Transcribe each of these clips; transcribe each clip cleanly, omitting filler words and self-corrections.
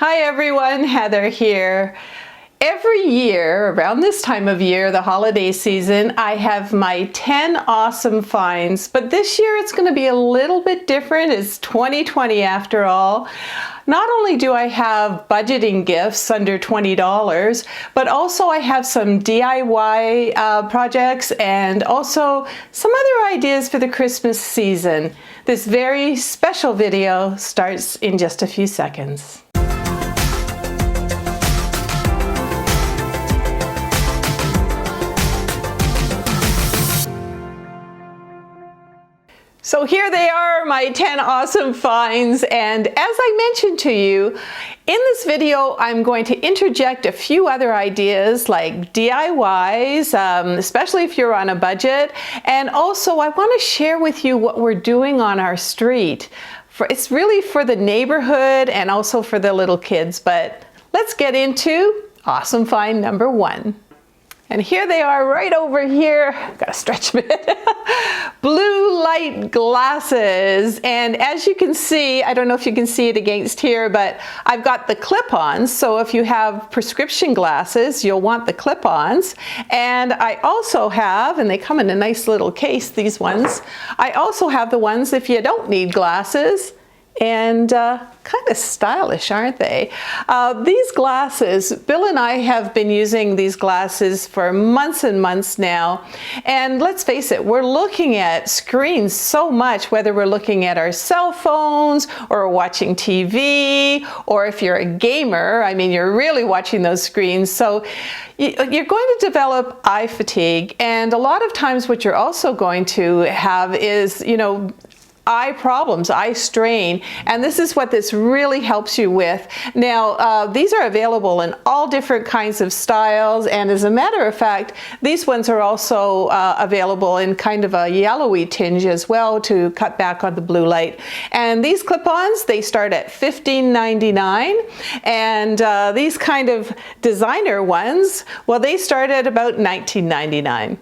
Hi everyone, Heather here. Every year, around this time of year, the holiday season, I have my 10 awesome finds, but this year it's going to be a little bit different. It's 2020 after all. Not only do I have budgeting gifts under $20, but also I have some DIY projects and also some other ideas for the Christmas season. This very special video starts in just a few seconds. So here they are, my 10 awesome finds, and as I mentioned to you, in this video I'm going to interject a few other ideas like DIYs, especially if you're on a budget, and also I want to share with you what we're doing on our street. It's really for the neighborhood and also for the little kids, but let's get into awesome find number one. And here they are right over here. Gotta stretch a bit. Blue light glasses. And as you can see, I don't know if you can see it against here, but I've got the clip-ons. So if you have prescription glasses, you'll want the clip-ons. And I also have, and they come in a nice little case, these ones. I also have the ones if you don't need glasses. And kind of stylish, aren't they? These glasses, Bill and I have been using these glasses for months and months now. And let's face it, we're looking at screens so much, whether we're looking at our cell phones or watching TV, or if you're a gamer, I mean, you're really watching those screens. So you're going to develop eye fatigue. And a lot of times what you're also going to have is, eye problems, eye strain, and this is what this really helps you with. Now, these are available in all different kinds of styles, and as a matter of fact, these ones are also available in kind of a yellowy tinge as well to cut back on the blue light. And these clip-ons, they start at $15.99, and these kind of designer ones, well, they start at about $19.99.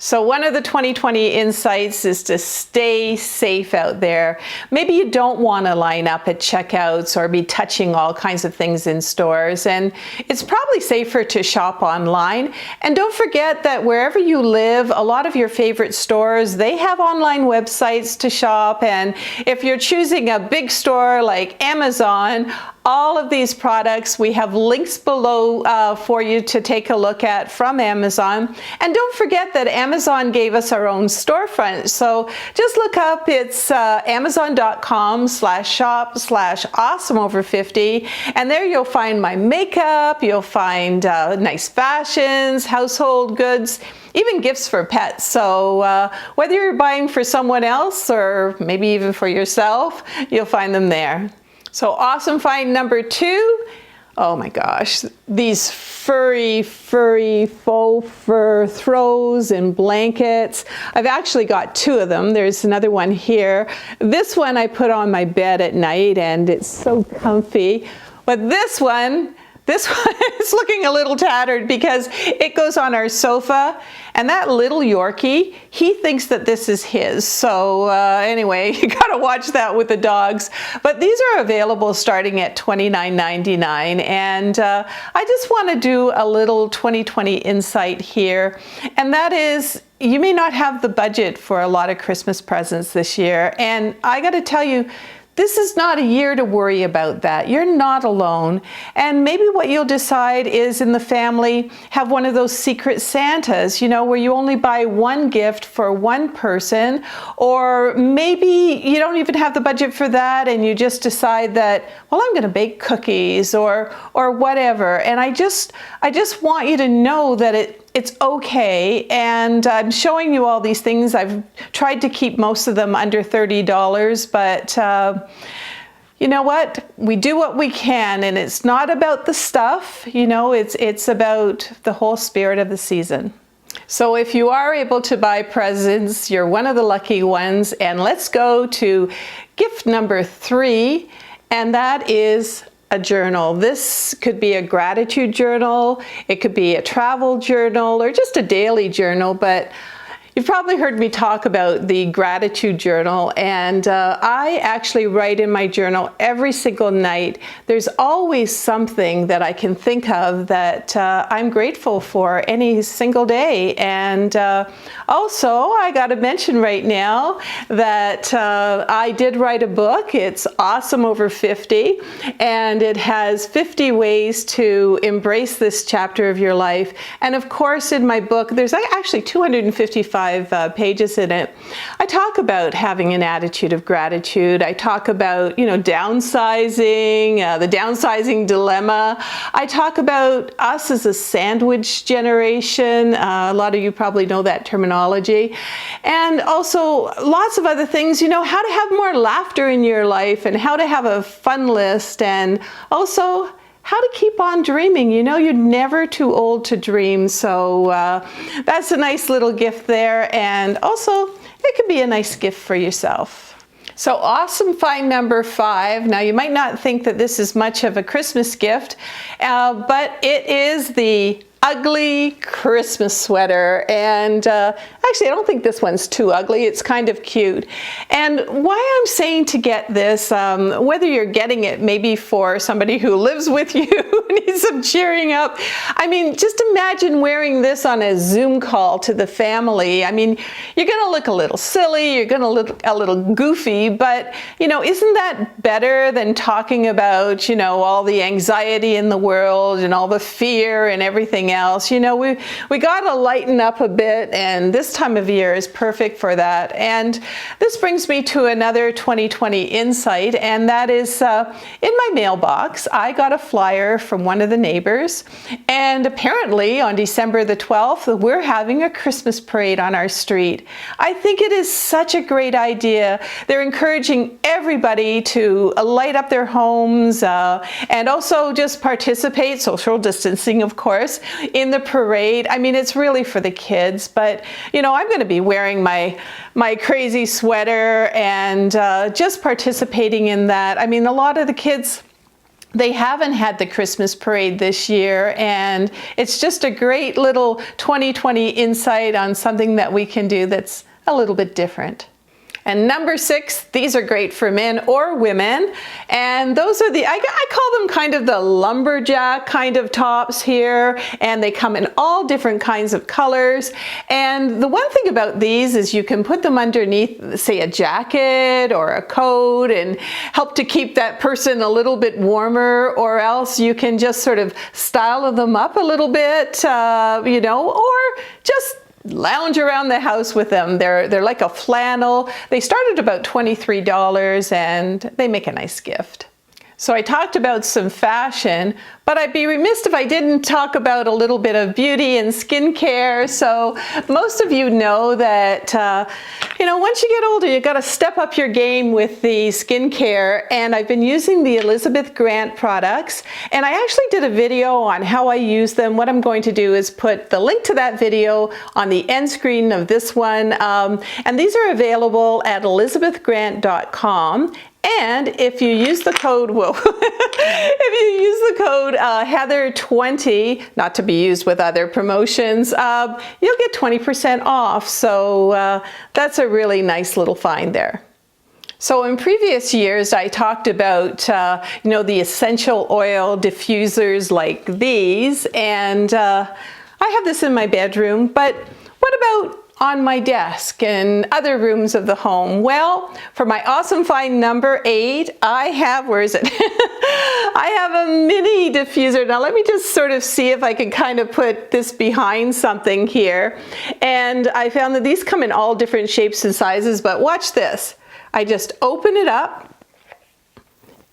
So one of the 2020 insights is to stay safe out there. Maybe you don't want to line up at checkouts or be touching all kinds of things in stores, and it's probably safer to shop online. And don't forget that wherever you live, a lot of your favorite stores, they have online websites to shop, and if you're choosing a big store like Amazon, all of these products, we have links below for you to take a look at from Amazon. And don't forget that Amazon gave us our own storefront. So just look up, it's amazon.com/shop/awesomeover50. And there you'll find my makeup, you'll find nice fashions, household goods, even gifts for pets. So whether you're buying for someone else or maybe even for yourself, you'll find them there. So awesome find number two. Oh my gosh, these furry faux fur throws and blankets. I've actually got two of them. There's another one here. This one I put on my bed at night and it's so comfy. But this one is looking a little tattered because it goes on our sofa, and that little Yorkie, he thinks that this is his. So anyway, you gotta watch that with the dogs. But these are available starting at $29.99, and I just want to do a little 2020 insight here, and that is, you may not have the budget for a lot of Christmas presents this year, and I gotta tell you, this is not a year to worry about that. You're not alone. And maybe what you'll decide is in the family, have one of those secret Santas, where you only buy one gift for one person, or maybe you don't even have the budget for that and you just decide that, well, I'm going to bake cookies or whatever. And I just want you to know that it's okay, and I'm showing you all these things. I've tried to keep most of them under $30, but you know what? We do what we can, and it's not about the stuff, it's about the whole spirit of the season. So if you are able to buy presents, you're one of the lucky ones, and let's go to gift number 3, and that is a journal. This could be a gratitude journal, it could be a travel journal, or just a daily journal, but You've probably heard me talk about the gratitude journal, and I actually write in my journal every single night. There's always something that I can think of that I'm grateful for any single day. And also, I got to mention right now that I did write a book. It's Awesome Over 50, and it has 50 ways to embrace this chapter of your life. And of course, in my book, there's actually 255 pages in it. I talk about having an attitude of gratitude. I talk about, downsizing, the downsizing dilemma. I talk about us as a sandwich generation. A lot of you probably know that terminology. And also lots of other things, how to have more laughter in your life and how to have a fun list, and also how to keep on dreaming. You're never too old to dream. So that's a nice little gift there. And also, it could be a nice gift for yourself. So awesome find number 5. Now, you might not think that this is much of a Christmas gift, but it is the ugly Christmas sweater. And actually, I don't think this one's too ugly. It's kind of cute. And why I'm saying to get this, whether you're getting it maybe for somebody who lives with you who needs some cheering up. I mean, just imagine wearing this on a Zoom call to the family. I mean, you're going to look a little silly. You're going to look a little goofy. But, isn't that better than talking about, all the anxiety in the world and all the fear and everything else? We got to lighten up a bit, and this time of year is perfect for that. And this brings me to another 2020 insight, and that is in my mailbox, I got a flyer from one of the neighbors, and apparently on December the 12th, we're having a Christmas parade on our street. I think it is such a great idea. They're encouraging everybody to light up their homes and also just participate, social distancing, of course, in the parade. I mean, it's really for the kids, but I'm going to be wearing my crazy sweater and just participating in that. I mean, a lot of the kids, they haven't had the Christmas parade this year, and it's just a great little 2020 insight on something that we can do that's a little bit different. And number 6, these are great for men or women. And those are I call them kind of the lumberjack kind of tops here. And they come in all different kinds of colors. And the one thing about these is you can put them underneath, say, a jacket or a coat and help to keep that person a little bit warmer, or else you can just sort of style them up a little bit, or just lounge around the house with them. They're like a flannel. They start at about $23 and they make a nice gift. So I talked about some fashion, but I'd be remiss if I didn't talk about a little bit of beauty and skincare. So most of you know that, once you get older, you got to step up your game with the skincare. And I've been using the Elizabeth Grant products. And I actually did a video on how I use them. What I'm going to do is put the link to that video on the end screen of this one. And these are available at elizabethgrant.com. And if you use the code, Heather20, not to be used with other promotions, you'll get 20% off. So that's a really nice little find there. So in previous years, I talked about, the essential oil diffusers like these, and I have this in my bedroom, but what about on my desk and other rooms of the home? Well, for my awesome find number 8, I have, where is it? I have a mini diffuser. Now let me just sort of see if I can kind of put this behind something here. And I found that these come in all different shapes and sizes, but watch this. I just open it up,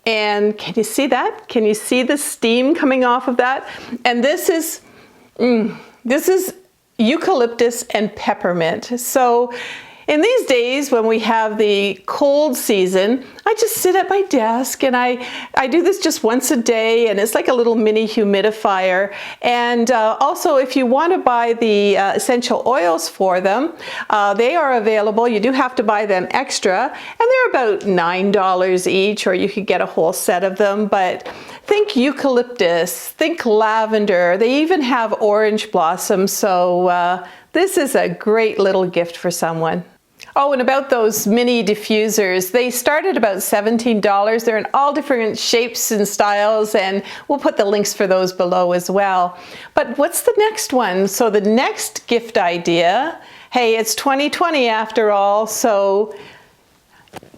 and can you see that? Can you see the steam coming off of that? And this is eucalyptus and peppermint. So in these days when we have the cold season, I just sit at my desk and I do this just once a day, and it's like a little mini humidifier. And also, if you want to buy the essential oils for them, they are available. You do have to buy them extra, and they're about $9 each, or you could get a whole set of them. But think eucalyptus, think lavender. They even have orange blossom. So this is a great little gift for someone. Oh, and about those mini diffusers, they start at about $17. They're in all different shapes and styles, and we'll put the links for those below as well. But what's the next one? So the next gift idea, hey, it's 2020 after all, so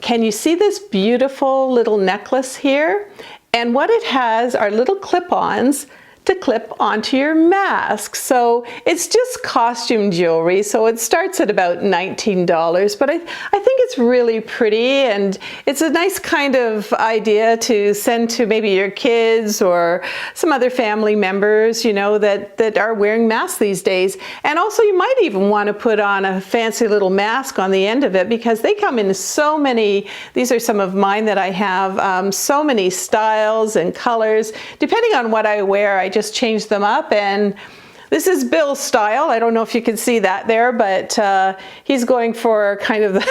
can you see this beautiful little necklace here? And what it has are little clip-ons to clip onto your mask. So it's just costume jewelry, so it starts at about $19, but I think it's really pretty, and it's a nice kind of idea to send to maybe your kids or some other family members, you know, that are wearing masks these days. And also you might even want to put on a fancy little mask on the end of it, because they come in so many, these are some of mine that I have, so many styles and colors. Depending on what I wear, I just change them up. And this is Bill's style. I don't know if you can see that there, but he's going for kind of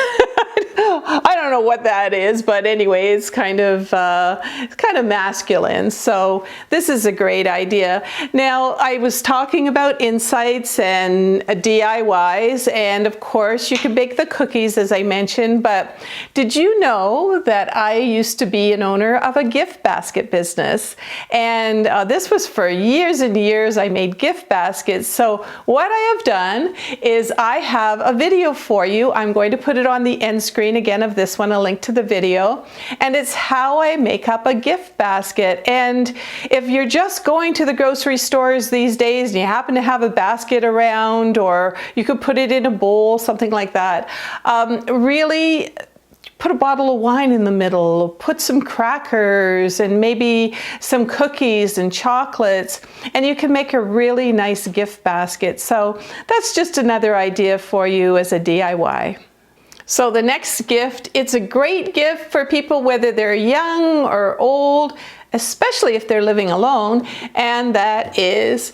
I don't know what that is, but anyway, it's kind of masculine. So this is a great idea. Now, I was talking about insights and DIYs, and of course you can bake the cookies, as I mentioned, but did you know that I used to be an owner of a gift basket business? And this was for years and years. I made gift baskets. So what I have done is I have a video for you. I'm going to put it on the end screen again of this one, a link to the video, and it's how I make up a gift basket. And if you're just going to the grocery stores these days and you happen to have a basket around, or you could put it in a bowl, something like that, really put a bottle of wine in the middle, put some crackers and maybe some cookies and chocolates, and you can make a really nice gift basket. So that's just another idea for you as a DIY. So the next gift, it's a great gift for people whether they're young or old, especially if they're living alone, and that is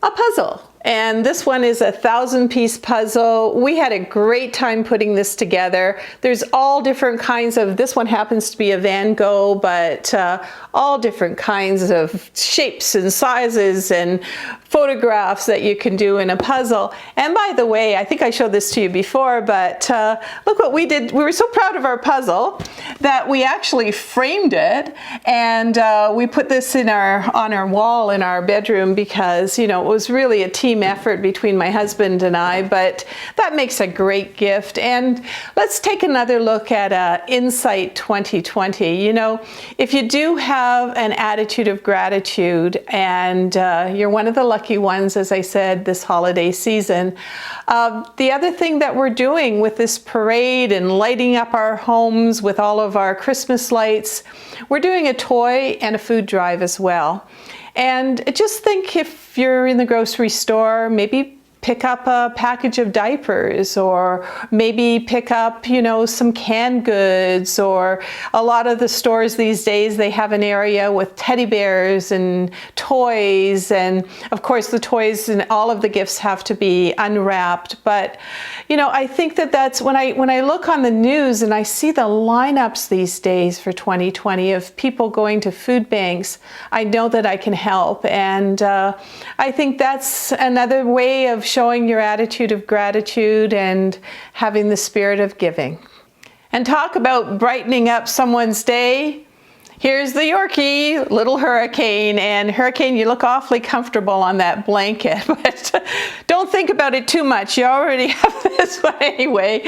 a puzzle. And this one is a 1,000-piece puzzle. We had a great time putting this together. There's all different kinds of, this one happens to be a Van Gogh, but all different kinds of shapes and sizes and photographs that you can do in a puzzle. And by the way, I think I showed this to you before, but look what we did. We were so proud of our puzzle that we actually framed it, and we put this in on our wall in our bedroom, because, you know, it was really a team effort between my husband and I, but that makes a great gift. And let's take another look at Insight 2020. You know, if you do have an attitude of gratitude, and you're one of the lucky ones, as I said, this holiday season, the other thing that we're doing with this parade and lighting up our homes with all of our Christmas lights, we're doing a toy and a food drive as well. And just think, if you're in the grocery store, maybe pick up a package of diapers, or maybe pick up, you know, some canned goods, or a lot of the stores these days, they have an area with teddy bears and toys, and of course the toys and all of the gifts have to be unwrapped. But you know, I think that's when I look on the news and I see the lineups these days for 2020 of people going to food banks, I know that I can help. And I think that's another way of showing your attitude of gratitude and having the spirit of giving. And talk about brightening up someone's day. Here's the Yorkie, little Hurricane. And Hurricane, you look awfully comfortable on that blanket, but don't think about it too much. You already have this one anyway.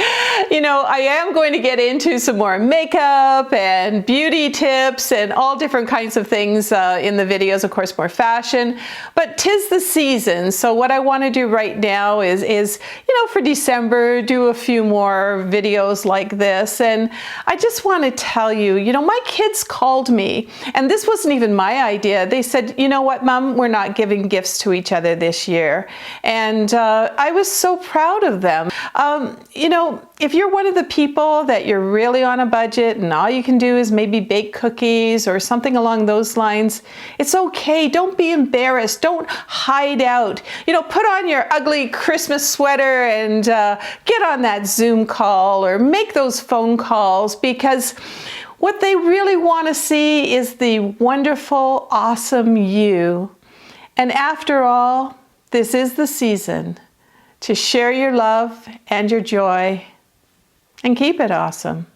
You know, I am going to get into some more makeup and beauty tips and all different kinds of things in the videos, of course, more fashion, but 'tis the season. So what I want to do right now is, you know, for December, do a few more videos like this. And I just want to tell you, you know, my kids call told me, and this wasn't even my idea, they said, you know what, Mom, we're not giving gifts to each other this year. And I was so proud of them. You know, if you're one of the people that you're really on a budget and all you can do is maybe bake cookies or something along those lines, it's okay. Don't be embarrassed. Don't hide out. You know, put on your ugly Christmas sweater and get on that Zoom call or make those phone calls, because what they really want to see is the wonderful, awesome you. And after all, this is the season to share your love and your joy and keep it awesome.